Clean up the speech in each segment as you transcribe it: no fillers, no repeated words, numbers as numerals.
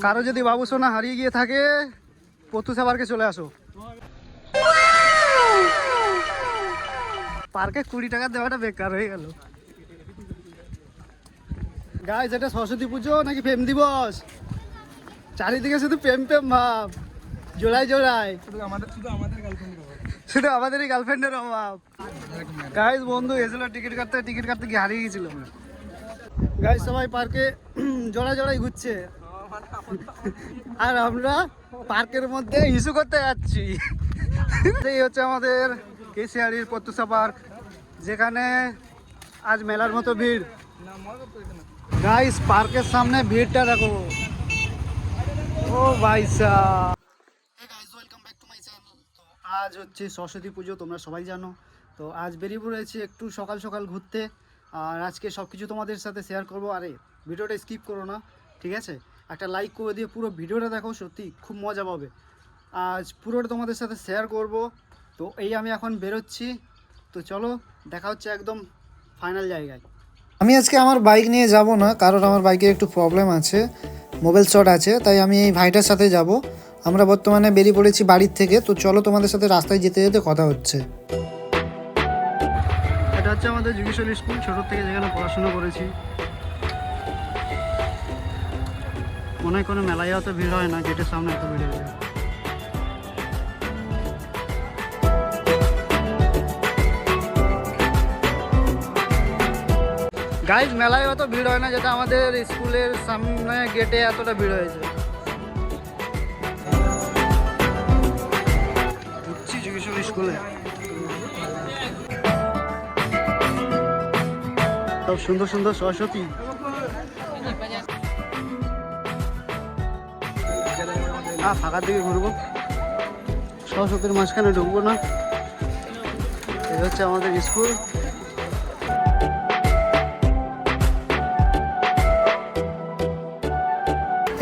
কারো যদি বাবু সোনা হারিয়ে গিয়ে থাকে পতুসা পার্কে চলে আসো। পার্কে 20 টাকা দেওয়াটা বেকার হয়ে গেল। গাইস এটা সরস্বতী পুজো নাকি প্রেম দিবস? চারিদিকে শুধু প্রেম প্রেম ভাব, জোড়ায় জোড়ায়, শুধু আমাদেরই গার্লফ্রেন্ডের অভাব। গাইস বন্ধু এসেছিল টিকিট কাটতে গিয়ে হারিয়ে গেছিল। গাইস সবাই পার্কে জোড়ায় জোড়ায় ঘুরছে আর আমরা পার্কের মধ্যে ইস্যু করতে যাচ্ছি। এই হচ্ছে আমাদের কেশিয়ারির পতুসা পার্ক, যেখানে আজ মেলার মতো ভিড়। গাইস পার্কের সামনে ভিড়টা দেখো। ও ভাই সাহেব, আজ হচ্ছে সরস্বতী পুজো, তোমরা সবাই জানো। তো আজ বেরিয়ে পড়েছি একটু সকাল সকাল ঘুরতে, আর আজকে সব কিছু তোমাদের সাথে শেয়ার করবো। আরে ভিডিওটা স্কিপ করো না, ঠিক আছে? একটা লাইক করে দিয়ে পুরো ভিডিওটা দেখো, সত্যি খুব মজা পাবে। আজ পুরোটা তোমাদের সাথে শেয়ার করব। তো এই আমি এখন বেরোচ্ছি, তো চলো দেখা হচ্ছে একদম ফাইনাল জায়গায়। আমি আজকে আমার বাইক নিয়ে যাব না, কারণ আমার বাইকের একটু প্রবলেম আছে, মোবাইল শর্ট আছে, তাই আমি এই ভাইটার সাথে যাব। আমরা বর্তমানে বেরিয়ে পড়েছি বাড়ির থেকে, তো চলো তোমাদের সাথে রাস্তায় যেতে যেতে কথা হচ্ছে। এটা হচ্ছে আমাদের যুগেশ্বর স্কুল, ছোটোর থেকে যেখানে পড়াশোনা করেছি। মনে হয় কোনো মেলায় অত ভিড় হয় না, গেটের সামনে এত ভিড় হয়ে যায়। গাইজ মেলায় অত ভিড় হয় না, যেটা আমাদের স্কুলের সামনে গেটে এতটা ভিড় হয়েছে। ঢুকছি যুগেশ্বর স্কুলে, সব সুন্দর সুন্দর সরস্বতী। ফাঁকার দিকে ঘুরবো, সরস্বতীর মাঝখানে ঢুকবো না। এই হচ্ছে আমাদের স্কুল।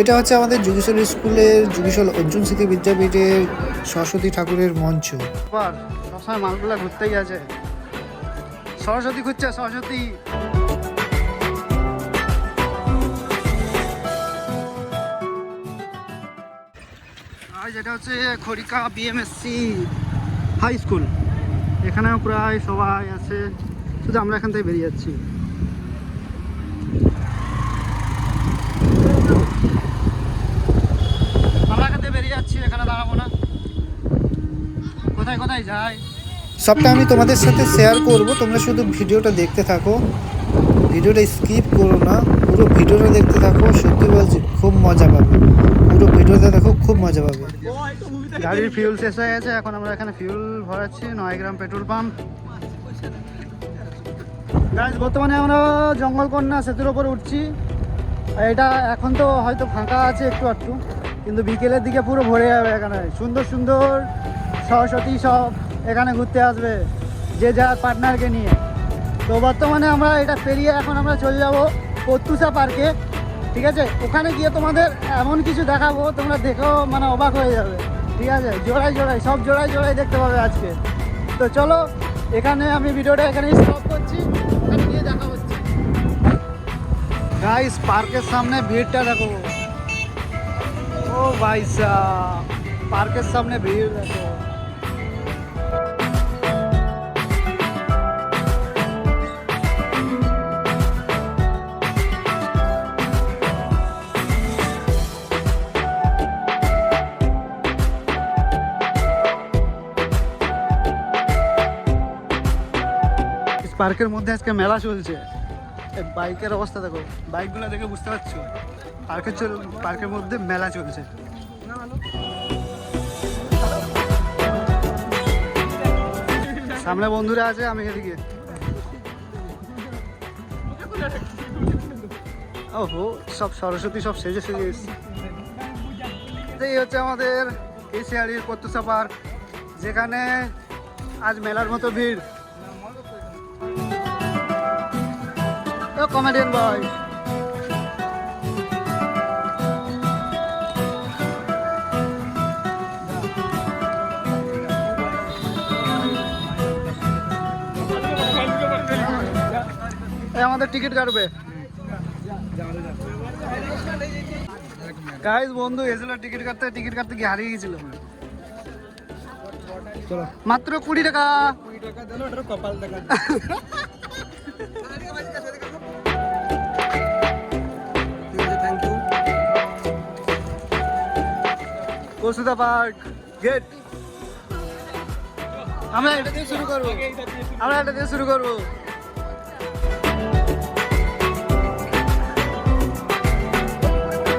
এটা হচ্ছে আমাদের যুগেশ্বর স্কুলের যুগেশ্বর অর্জুন স্মৃতি বিদ্যাপীঠের সরস্বতী ঠাকুরের মঞ্চ। সবসময় মালগুলা ঘুরতেই আছে, সরস্বতী ঘুরছে সরস্বতী। আর যেটা হচ্ছে খড়িকা বিএমএসসি হাই স্কুল, এখানেও প্রায় সবাই আছে, শুধু আমরা এখান থেকে বেরিয়ে যাচ্ছি। আমরা এখান থেকে বেরিয়ে যাচ্ছি, এখানে দাঁড়াবো না। কোথায় কোথায় যাই সবটা আমি তোমাদের সাথে শেয়ার করব, তোমরা শুধু ভিডিওটা দেখতে থাকো, ভিডিওটা স্কিপ করো না, পুরো ভিডিওটা দেখতে থাকো। সত্যি বলছি খুব মজা পাবে, পুরো ভিডিওটা দেখো, খুব মজা পাবে। গাড়ির ফিউল শেষ হয়ে গেছে, এখন আমরা এখানে ফিউল ভরাচ্ছি 9 গ্রাম পেট্রোল পাম্প। গাইজ বর্তমানে আমরা জঙ্গলকন্যা সেতুর ওপর উঠছি। এটা এখন তো হয়তো ফাঁকা আছে একটু একটু, কিন্তু বিকেলের দিকে পুরো ভরে যাবে। এখানে সুন্দর সুন্দর সরস্বতী সব এখানে ঘুরতে আসবে, যে যার পার্টনারকে নিয়ে। তো বর্তমানে আমরা এটা পেরিয়ে এখন আমরা চলে যাব পতুসা পার্কে, ঠিক আছে? ওখানে গিয়ে তোমাদের এমন কিছু দেখাবো, তোমরা দেখেও মানে অবাক হয়ে যাবে, ঠিক আছে? জোড়ায় জোড়ায় সব জোড়ায় জোড়ায় দেখতে পাবে আজকে। তো চলো এখানে আমি ভিডিওটা এখানে স্টপ করছি, ওখানে গিয়ে দেখা হচ্ছে। গাইস পার্কের সামনে ভিড়টা দেখো। ও ভাই সাহেব, পার্কের সামনে ভিড় দেখো। পার্কের মধ্যে আজকে মেলা চলছে। বাইকের অবস্থা দেখো, বাইকগুলো দেখে বুঝতে পারছো পার্কের মধ্যে মেলা চলছে। সামনে বন্ধুরা আছে, আমি এদিকে। ওহো সব সরস্বতী সব সেজে সেজে এসছে। এই হচ্ছে আমাদের কেশিয়ারির পতুসা পার্ক, যেখানে আজ মেলার মতো ভিড়। কমেডিয়ান বয় আমাদের টিকিট কাটবে। গাইস বন্ধু এসেছিল টিকিট কাটতে গিয়ে হারিয়ে গেছিল। চলো মাত্র 20 টাকা। 20 টাকা দিলো, এটা কপাল দেখা। Thank you. কসুদা পার্ক গেট। আমরা এটা দিয়ে শুরু করবো।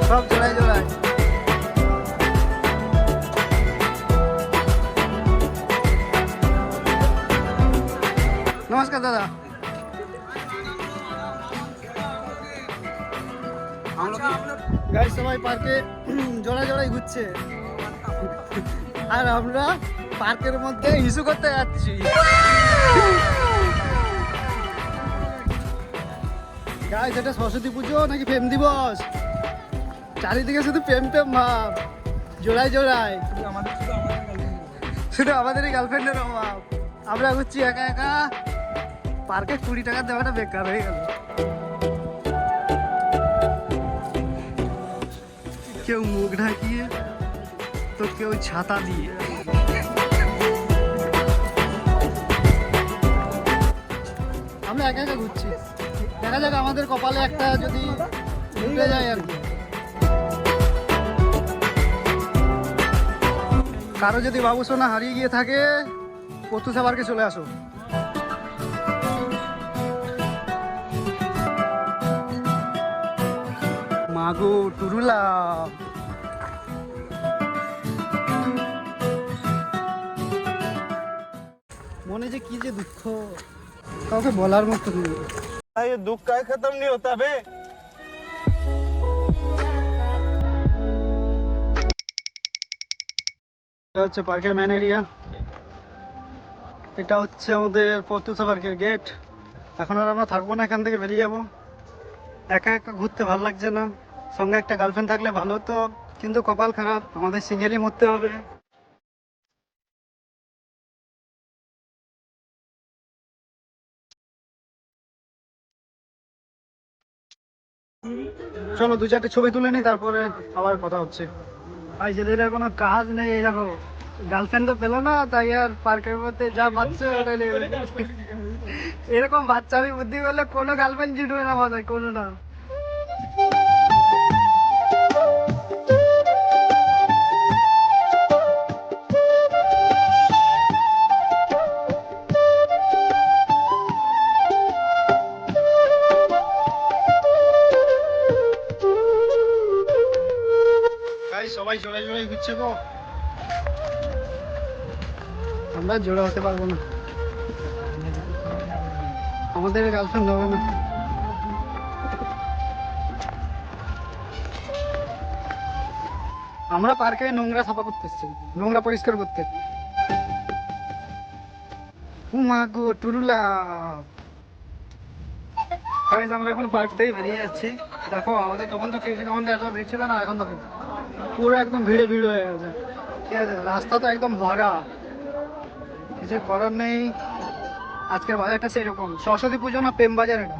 সব জোড়ায় জোড়ায়। নমস্কার দাদা। গাইস সবাই পার্কে জোড়ায় জোড়ায় ঘুরছে আর আমরা পার্কের মধ্যে ইস্যু করতে যাচ্ছি। গাইস এটা সরস্বতী পুজো নাকি প্রেম দিবস? চারিদিকে শুধু প্রেম ভাব, জোড়ায় জোড়ায়। শুধু আমাদেরই গার্লফ্রেন্ডের অভাব। আমরা ঘুরছি একা একা। পার্কে 20 টাকা দেওয়াটা বেকার হয়ে গেল। কেউ মুখ ঢাকিয়ে তো কেউ ছাতা দিয়ে। আমরা একা একা ঘুরছি, দেখা যাক আমাদের কপালে একটা যদি ঢুকে যায় আর কি। কারো যদি বাবু সোনা হারিয়ে গিয়ে থাকে প্রত্যুষা পার্কে চলে আসো। মাগো টুরুলা। মনে যে কি যে দুঃখ, কাউকে বলার মতো নেই। ये दुख का खत्म नहीं होता बे। এটা হচ্ছে পার্কের ম্যান এরিয়া। এটা হচ্ছে আমাদের প্রত্যুষা পার্কের গেট। এখন আর আমরা থাকবো না, এখান থেকে বেরিয়ে যাবো। একা একা ঘুরতে ভালো লাগছে না, সঙ্গে একটা গার্লফ্রেন্ড থাকলে ভালো হতো, কিন্তু কপাল খারাপ, আমাদের সিঙ্গেলই মরতে হবে। চলো 2-4টে ছবি তুলে নি, তারপরে আবার কথা হচ্ছে। ভাই ছেলেদের কোনো কাজ নেই, এই দেখো গার্লফ্রেন্ড তো পেলো না, তাই আর পার্কের মধ্যে যা বাচ্চা ওটাই নেবে। এরকম বাচ্চা আমি বুদ্ধি করলে কোনো গার্লফ্রেন্ড জুটবে না মাথায়, কোনো না। সবাই জোড়ায় জোড়ায় ঘুরছে গো, আমরা জোড়া হতে পারবো না, আমাদের গার্লফ্রেন্ড হবে না। আমরা পার্কে নোংরা সাফা করতে এসেছি, নোংরা পরিষ্কার করতে। মা গো টুরুলা। আমরা এখন পার্ক থেকে বেরিয়ে যাচ্ছি। দেখো আমাদের তখন তো এত ভিড় ছিল না, এখন তো পুরো একদম ভিড়ে ভিড় হয়ে গেছে। ঠিক আছে, রাস্তা তো একদম ভরা, কিছু করার নেই। আজকের বাজারটা সেরকম, সরস্বতী পুজো না প্রেম বাজার এটা।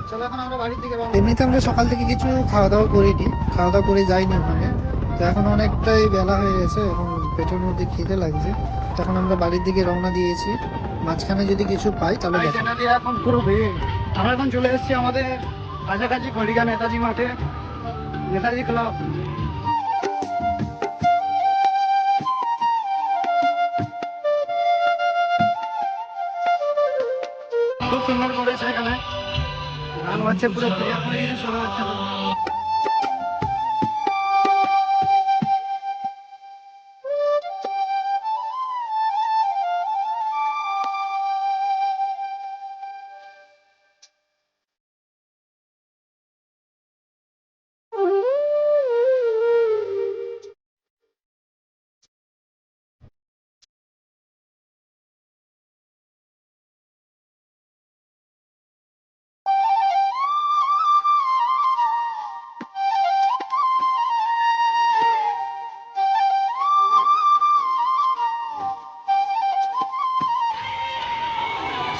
চলো এখন আমরা বাড়ির দিকে। এমনিতে আমরা সকাল থেকে কিছু খাওয়া দাওয়া করিনি, খাওয়া দাওয়া করে যাইনি ওখানে। তো এখন অনেকটাই বেলা হয়ে গেছে, এখন পেটের মধ্যে খিদে লাগছে। তখন আমরা বাড়ির দিকে রওনা দিয়েছি। মাঝখানে যদি কিছু পাই তাহলে দেখো। এখন পুরো ভিড়। আমরা এখন চলে এসেছি আমাদের কাছাকাছি খড়িগা নেতাজি মাঠে, নেতাজি ক্লাব। খুব সুন্দর করেছে এখানে, গান হচ্ছে পুরো ক্লিয়ার করে কিছু শোনা যাচ্ছে না।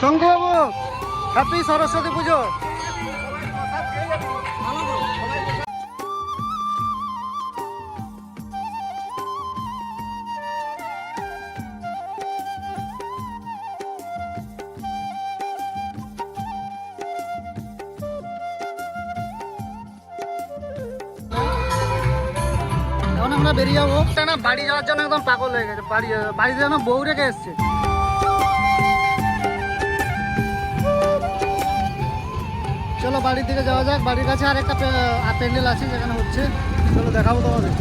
শঙ্কু বাবু, হ্যাপি সরস্বতী পুজো। এখন আমরা বেরিয়ে যাবো না, বাড়ি যাওয়ার জন্য একদম পাগল হয়ে গেছে। বাড়িতে যেন বউ রেখে এসছে। চলো বাড়ির দিকে যাওয়া যাক। বাড়ির কাছে আর একটা প্যান্ডেল আছে যেখানে হচ্ছে, চলো দেখাবো তোমাদের।